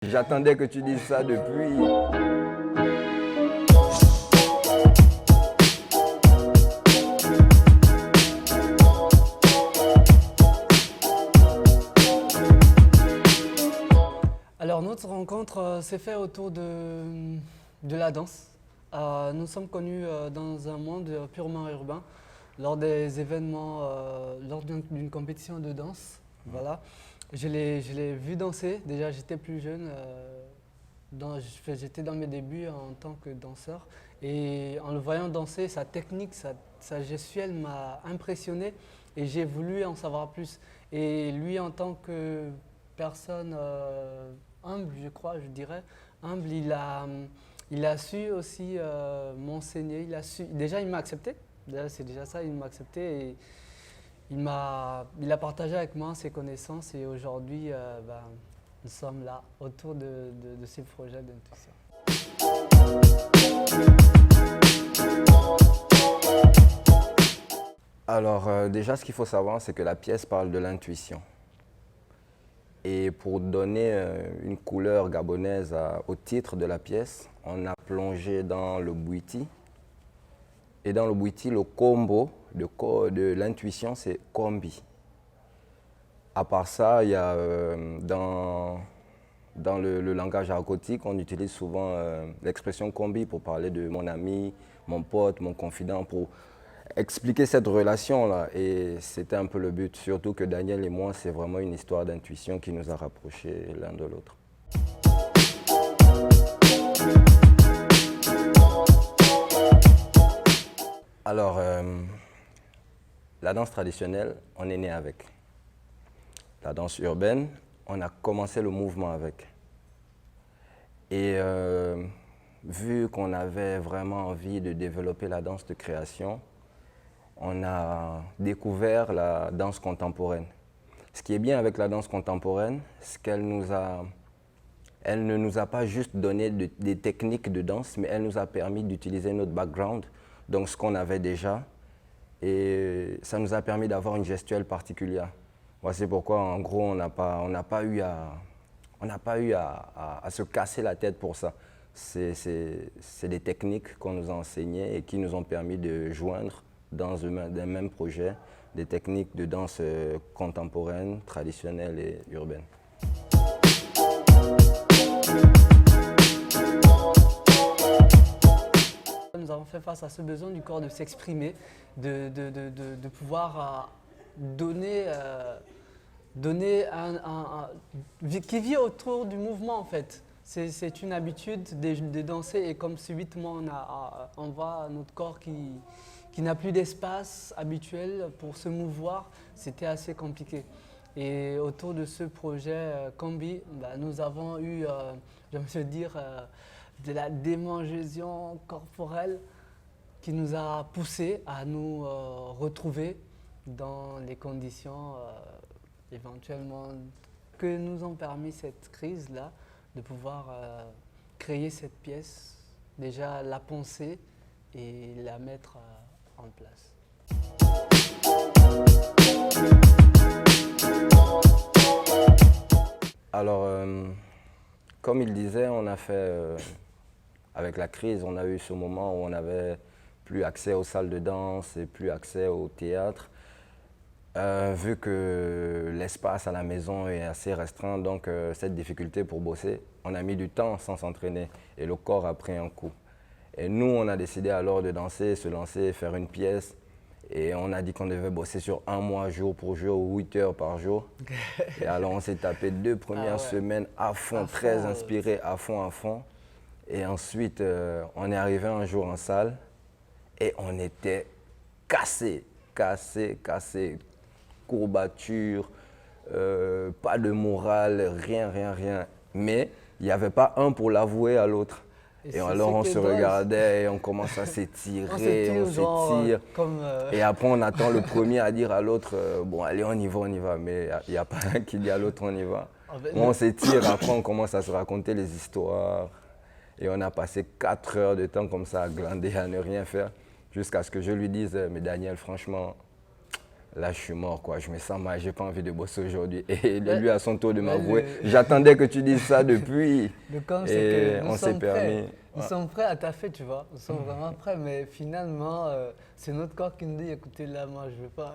J'attendais que tu dises ça depuis. Alors notre rencontre s'est faite autour de la danse. Nous sommes connus dans un monde purement urbain lors des événements, lors d'une compétition de danse. Voilà. Je l'ai vu danser, déjà j'étais plus jeune, j'étais dans mes débuts en tant que danseur et en le voyant danser, sa technique, sa gestuelle m'a impressionné et j'ai voulu en savoir plus. Et lui en tant que personne humble, je crois, je dirais, humble, il a su aussi m'enseigner, déjà il m'a accepté, déjà, c'est déjà ça, il m'a accepté et il a partagé avec moi ses connaissances et aujourd'hui, nous sommes là autour de ces projets d'intuition. Alors déjà, ce qu'il faut savoir, c'est que la pièce parle de l'intuition. Et pour donner une couleur gabonaise au titre de la pièce, on a plongé dans le bouiti. Et dans le bouiti, le combo de l'intuition, c'est kombi. À part ça, il y a dans le langage argotique, on utilise souvent l'expression kombi pour parler de mon ami, mon pote, mon confident, pour expliquer cette relation-là. Et c'était un peu le but, surtout que Daniel et moi, c'est vraiment une histoire d'intuition qui nous a rapprochés l'un de l'autre. Alors, la danse traditionnelle, on est né avec. La danse urbaine, on a commencé le mouvement avec. Et vu qu'on avait vraiment envie de développer la danse de création, on a découvert la danse contemporaine. Ce qui est bien avec la danse contemporaine, c'est qu'elle elle ne nous a pas juste donné des techniques de danse, mais elle nous a permis d'utiliser notre background, donc ce qu'on avait déjà, et ça nous a permis d'avoir une gestuelle particulière. Voici pourquoi, en gros, on n'a pas eu à se casser la tête pour ça. C'est des techniques qu'on nous a enseignées et qui nous ont permis de joindre dans un même projet des techniques de danse contemporaine, traditionnelle et urbaine. Nous avons fait face à ce besoin du corps de s'exprimer, de pouvoir donner qui vit autour du mouvement en fait. C'est une habitude de danser et comme subitement on voit notre corps qui n'a plus d'espace habituel pour se mouvoir, c'était assez compliqué. Et autour de ce projet Kombi, nous avons eu, je veux dire, de la démangeaison corporelle qui nous a poussé à nous retrouver dans les conditions éventuellement que nous ont permis cette crise-là de pouvoir créer cette pièce, déjà la penser et la mettre en place. Alors, comme il disait, on a fait, avec la crise, on a eu ce moment où on n'avait plus accès aux salles de danse et plus accès au théâtre. Vu que l'espace à la maison est assez restreint, donc cette difficulté pour bosser, on a mis du temps sans s'entraîner et le corps a pris un coup. Et nous, on a décidé alors de danser, se lancer, faire une pièce. Et on a dit qu'on devait bosser sur un mois, jour pour jour, 8 heures par jour. Et alors on s'est tapé 2 premières semaines à fond, très inspiré, à fond, à fond. Et ensuite, on est arrivé un jour en salle et on était cassé. Courbature, pas de morale, rien. Mais il n'y avait pas un pour l'avouer à l'autre. Et alors on se regardait et on commence à s'étirer, on s'étire. Et après on attend le premier à dire à l'autre, bon allez on y va. Mais il n'y a pas un qui dit à l'autre on y va. On s'étire, après on commence à se raconter les histoires. Et on a passé 4 heures de temps comme ça à glander, à ne rien faire. Jusqu'à ce que je lui dise, mais Daniel franchement, là, je suis mort, quoi. Je me sens mal, j'ai pas envie de bosser aujourd'hui. Et Ouais. lui, à son tour de Ouais, m'avouer, j'attendais que tu dises ça depuis. le com, c'est Et que nous on s'est sommes prêts. permis. Nous Ouais. sommes prêts à taffer, tu vois. Nous sommes vraiment prêts, mais finalement, c'est notre corps qui nous dit, écoutez, là, moi, je veux pas.